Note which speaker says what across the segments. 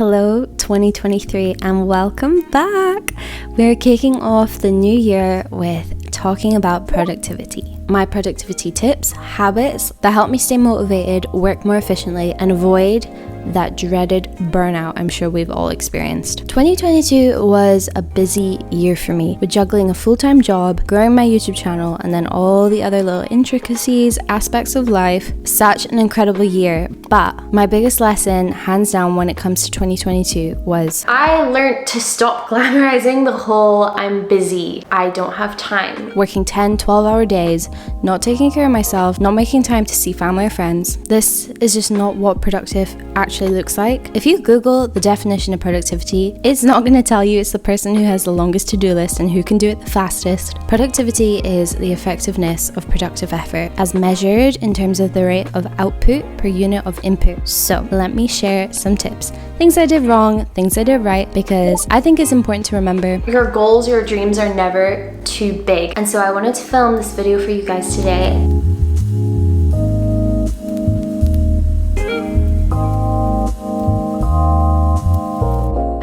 Speaker 1: Hello 2023 and welcome back. We're kicking off the new year with talking about productivity. My productivity tips, habits that help me stay motivated, work more efficiently, and avoid that dreaded burnout I'm sure we've all experienced. 2022 was a busy year for me, with juggling a full-time job, growing my YouTube channel, and then all the other little intricacies, aspects of life. Such an incredible year, but my biggest lesson, hands down, when it comes to 2022 was I learned to stop glamorizing the whole I'm busy, I don't have time. Working 10, 12-hour days, not taking care of myself, not making time to see family or friends. This is just not what productive actually looks like. If you Google the definition of productivity, it's not going to tell you it's the person who has the longest to-do list and who can do it the fastest. Productivity is the effectiveness of productive effort as measured in terms of the rate of output per unit of input. So let me share some tips. Things I did wrong, things I did right, because I think it's important to remember your goals, your dreams are never too big. And so I wanted to film this video for you guys today.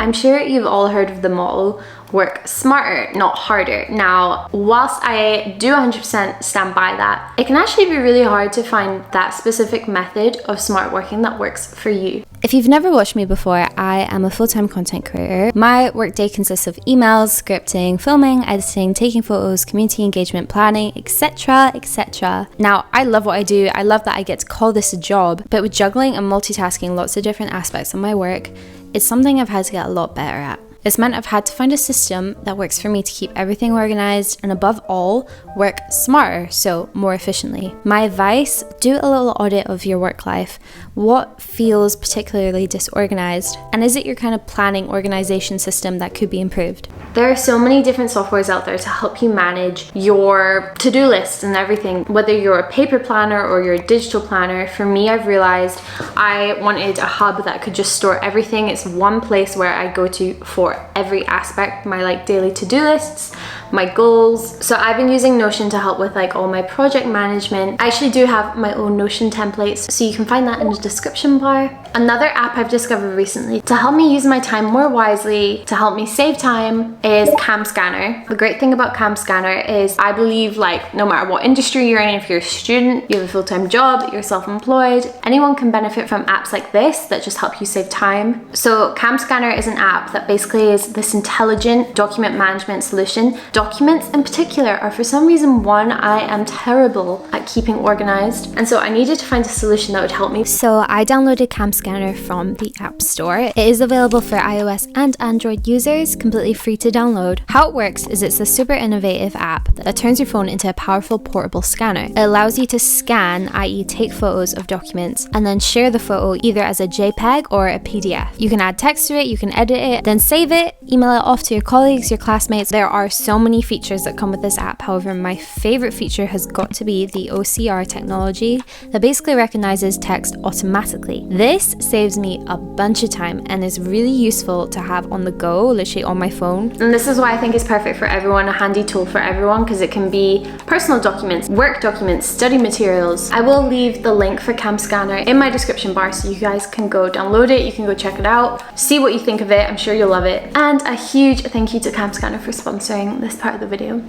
Speaker 1: I'm sure you've all heard of the motto, work smarter, not harder. Now, whilst I do 100% stand by that, it can actually be really hard to find that specific method of smart working that works for you. If you've never watched me before, I am a full-time content creator. My workday consists of emails, scripting, filming, editing, taking photos, community engagement, planning, etc, etc. Now, I love what I do. I love that I get to call this a job, but with juggling and multitasking lots of different aspects of my work, it's something I've had to get a lot better at. It's meant I've had to find a system that works for me to keep everything organized and above all, work smarter, so more efficiently. My advice, do a little audit of your work life. What feels particularly disorganized? And is it your kind of planning organization system that could be improved? There are so many different softwares out there to help you manage your to-do lists and everything. Whether you're a paper planner or you're a digital planner, for me, I've realized I wanted a hub that could just store everything. It's one place where I go to for every aspect, my daily to-do lists, my goals. So I've been using Notion to help with all my project management. I actually do have my own Notion templates, so you can find that in the description bar. Another app I've discovered recently to help me use my time more wisely, to help me save time, is Camscanner. The great thing about Camscanner is I believe no matter what industry you're in, if you're a student, you have a full-time job, you're self-employed, anyone can benefit from apps like this that just help you save time. So Camscanner is an app that basically is this intelligent document management solution. Documents in particular are for some reason one I am terrible at keeping organized, and so I needed to find a solution that would help me. So I downloaded Camscanner from the App Store. It is available for iOS and Android users, completely free to download. How it works is it's a super innovative app that turns your phone into a powerful portable scanner. It allows you to scan, i.e. take photos of documents, and then share the photo either as a JPEG or a PDF. You can add text to it, you can edit it, then save it, email it off to your colleagues, your classmates. There are so many features that come with this app. However, my favorite feature has got to be the OCR technology that basically recognizes text automatically. This saves me a bunch of time and is really useful to have on the go, literally on my phone. And this is why I think it's perfect for everyone, a handy tool for everyone, because it can be personal documents, work documents, study materials. I will leave the link for Camscanner in my description bar so you guys can go download it, you can go check it out, see what you think of it. I'm sure you'll love it. And a huge thank you to Camscanner for sponsoring this part of the video.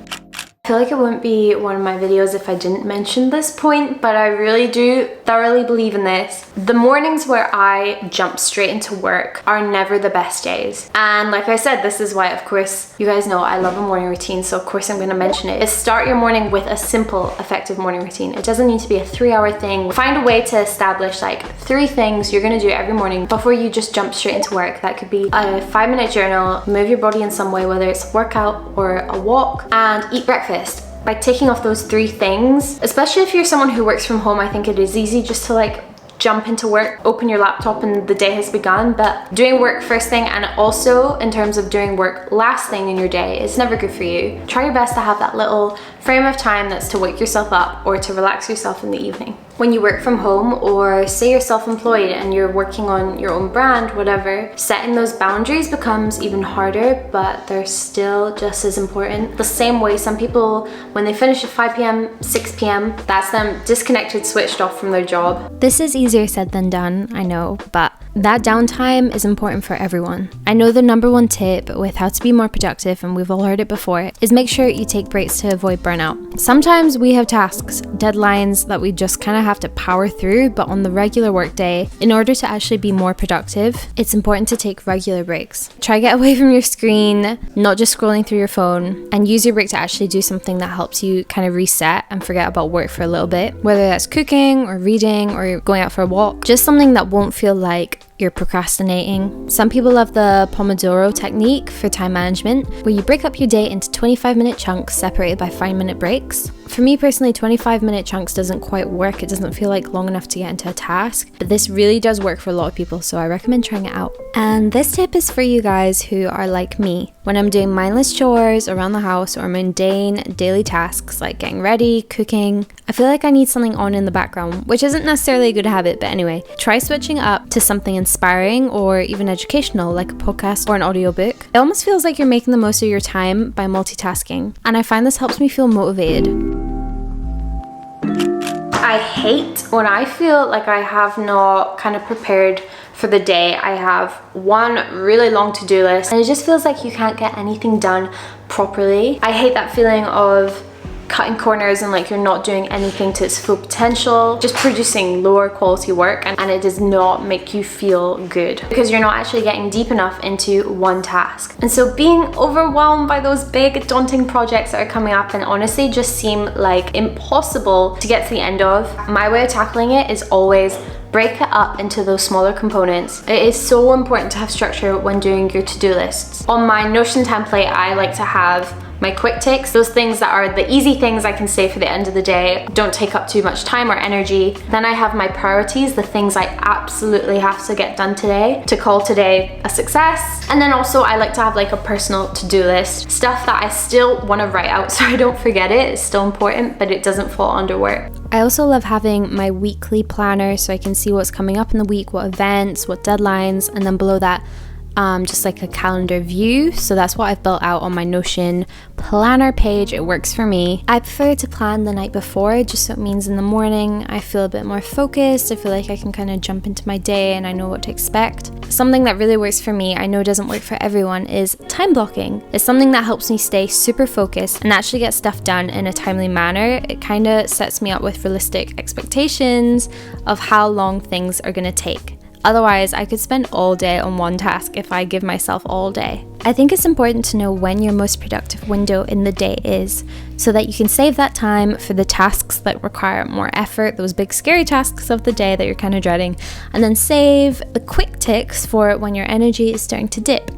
Speaker 1: I feel like it wouldn't be one of my videos if I didn't mention this point, but I really do thoroughly believe in this. The mornings where I jump straight into work are never the best days. And like I said, this is why, of course, you guys know I love a morning routine, so of course I'm going to mention it. Is start your morning with a simple, effective morning routine. It doesn't need to be a 3-hour thing. Find a way to establish 3 things you're going to do every morning before you just jump straight into work. That could be a 5-minute journal, move your body in some way, whether it's workout or a walk, and eat breakfast. By taking off those 3 things, especially if you're someone who works from home, I think it is easy just to jump into work, open your laptop and the day has begun. But doing work first thing, and also in terms of doing work last thing in your day, is never good for you. Try your best to have that little frame of time that's to wake yourself up or to relax yourself in the evening. When you work from home, or say you're self-employed and you're working on your own brand, whatever, setting those boundaries becomes even harder, but they're still just as important. The same way some people, when they finish at 5 p.m, 6 p.m, that's them disconnected, switched off from their job. This is easier said than done, I know, but that downtime is important for everyone. I know the number one tip with how to be more productive, and we've all heard it before, is make sure you take breaks to avoid burnout. Sometimes we have tasks, deadlines that we just kind of have to power through, but on the regular workday, in order to actually be more productive, it's important to take regular breaks. Try get away from your screen, not just scrolling through your phone, and use your break to actually do something that helps you kind of reset and forget about work for a little bit. Whether that's cooking or reading or going out for a walk, just something that won't feel like you're procrastinating. Some people love the Pomodoro technique for time management, where you break up your day into 25-minute chunks separated by 5-minute breaks. For me personally, 25-minute chunks doesn't quite work. It doesn't feel like long enough to get into a task, but this really does work for a lot of people, so I recommend trying it out. And this tip is for you guys who are like me. When I'm doing mindless chores around the house or mundane daily tasks like getting ready, cooking, I feel like I need something on in the background, which isn't necessarily a good habit, but anyway, try switching up to something inspiring or even educational, like a podcast or an audiobook. It almost feels like you're making the most of your time by multitasking, and I find this helps me feel motivated. I hate when I feel like I have not kind of prepared for the day. I have one really long to-do list and it just feels like you can't get anything done properly. I hate that feeling of cutting corners and like you're not doing anything to its full potential, just producing lower quality work, and it does not make you feel good because you're not actually getting deep enough into one task. And so being overwhelmed by those big daunting projects that are coming up and honestly just seem like impossible to get to the end of, my way of tackling it is always break it up into those smaller components. It is so important to have structure when doing your to-do lists. On my Notion template, I like to have my quick ticks, those things that are the easy things I can say for the end of the day, don't take up too much time or energy. Then I have my priorities, the things I absolutely have to get done today to call today a success. And then also I like to have like a personal to-do list, stuff that I still want to write out so I don't forget it. It's still important, but it doesn't fall under work. I also love having my weekly planner so I can see what's coming up in the week, what events, what deadlines, and then below that, just like a calendar view. So that's what I've built out on my Notion planner page. It works for me. I prefer to plan the night before, just so it means in the morning I feel a bit more focused. I feel like I can kind of jump into my day and I know what to expect. Something that really works for me, I know doesn't work for everyone, is time blocking. It's something that helps me stay super focused and actually get stuff done in a timely manner. It kind of sets me up with realistic expectations of how long things are going to take. Otherwise, I could spend all day on one task if I give myself all day. I think it's important to know when your most productive window in the day is, so that you can save that time for the tasks that require more effort, those big scary tasks of the day that you're kind of dreading, and then save the quick ticks for when your energy is starting to dip.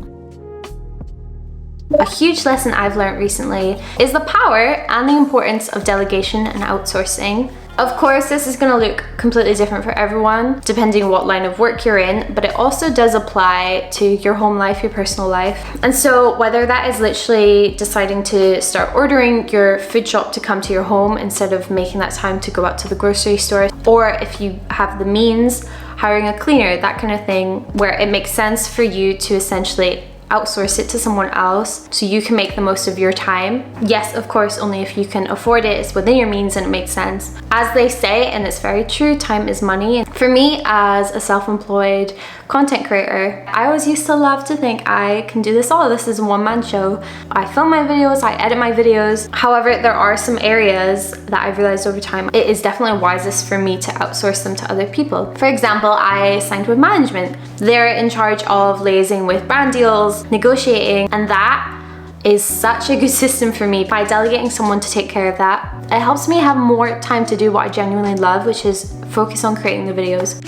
Speaker 1: A huge lesson I've learned recently is the power and the importance of delegation and outsourcing. Of course, this is going to look completely different for everyone, depending on what line of work you're in, but it also does apply to your home life, your personal life. And so whether that is literally deciding to start ordering your food shop to come to your home instead of making that time to go out to the grocery store, or if you have the means, hiring a cleaner, that kind of thing, where it makes sense for you to essentially outsource it to someone else so you can make the most of your time. Yes, of course, only if you can afford it, it's within your means and it makes sense. As they say, and it's very true, time is money. For me, as a self-employed content creator, I always used to love to think I can do this all. This is a one-man show. I film my videos, I edit my videos. However, there are some areas that I've realized over time, it is definitely wisest for me to outsource them to other people. For example, I signed with management. They're in charge of liaising with brand deals, negotiating, and that is such a good system for me. By delegating someone to take care of that, it helps me have more time to do what I genuinely love, which is focus on creating the videos.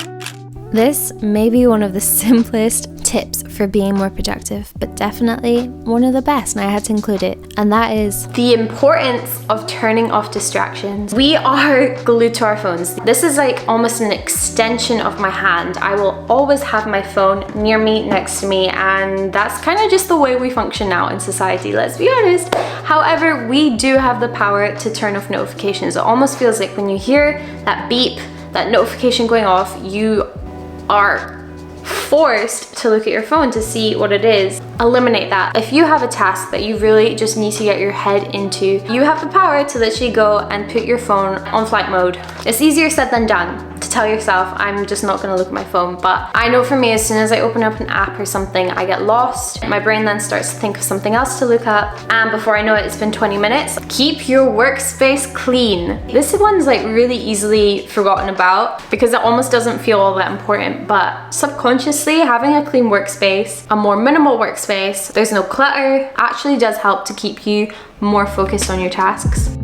Speaker 1: This may be one of the simplest tips for being more productive, but definitely one of the best, and I had to include it, and that is the importance of turning off distractions. We are glued to our phones. This is like almost an extension of my hand. I will always have my phone near me, next to me, and that's kind of just the way we function now in society, let's be honest. However, we do have the power to turn off notifications. It almost feels like when you hear that beep, that notification going off, you are forced to look at your phone to see what it is. Eliminate that. If you have a task that you really just need to get your head into, you have the power to literally go and put your phone on flight mode. It's easier said than done to tell yourself, I'm just not gonna look at my phone. But I know for me, as soon as I open up an app or something, I get lost. My brain then starts to think of something else to look up. And before I know it, it's been 20 minutes. Keep your workspace clean. This one's like really easily forgotten about because it almost doesn't feel all that important, but subconsciously having a clean workspace, a more minimal workspace, there's no clutter, actually does help to keep you more focused on your tasks.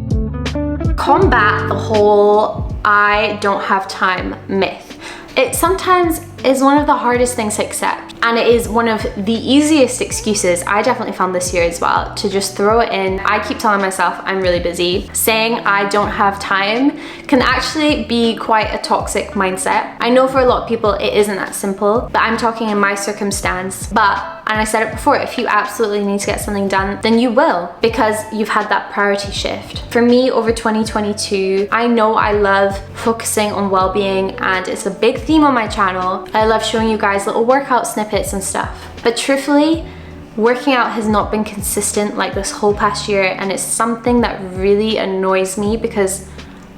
Speaker 1: Combat the whole I don't have time myth. It sometimes is one of the hardest things to accept, and it is one of the easiest excuses I definitely found this year as well, to just throw it in. I keep telling myself I'm really busy. Saying I don't have time can actually be quite a toxic mindset. I know for a lot of people it isn't that simple, but I'm talking in my circumstance. And I said it before, if you absolutely need to get something done, then you will, because you've had that priority shift. For me, over 2022, I know I love focusing on well-being, and it's a big theme on my channel. I love showing you guys little workout snippets and stuff. But truthfully, working out has not been consistent like this whole past year, and it's something that really annoys me because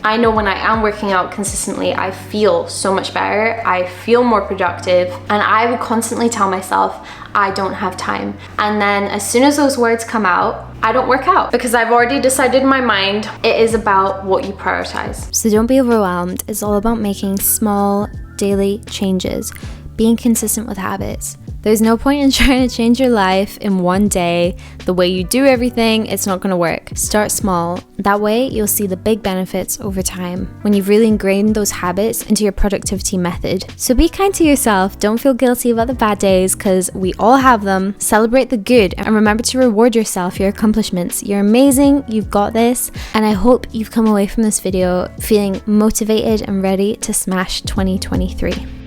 Speaker 1: I know when I am working out consistently, I feel so much better, I feel more productive, and I would constantly tell myself, I don't have time. And then as soon as those words come out, I don't work out because I've already decided in my mind it is about what you prioritize.
Speaker 2: So don't be overwhelmed. It's all about making small daily changes, being consistent with habits. There's no point in trying to change your life in one day. The way you do everything, it's not gonna work. Start small. That way, you'll see the big benefits over time when you've really ingrained those habits into your productivity method. So be kind to yourself. Don't feel guilty about the bad days, because we all have them. Celebrate the good, and remember to reward yourself for your accomplishments. You're amazing, you've got this, and I hope you've come away from this video feeling motivated and ready to smash 2023.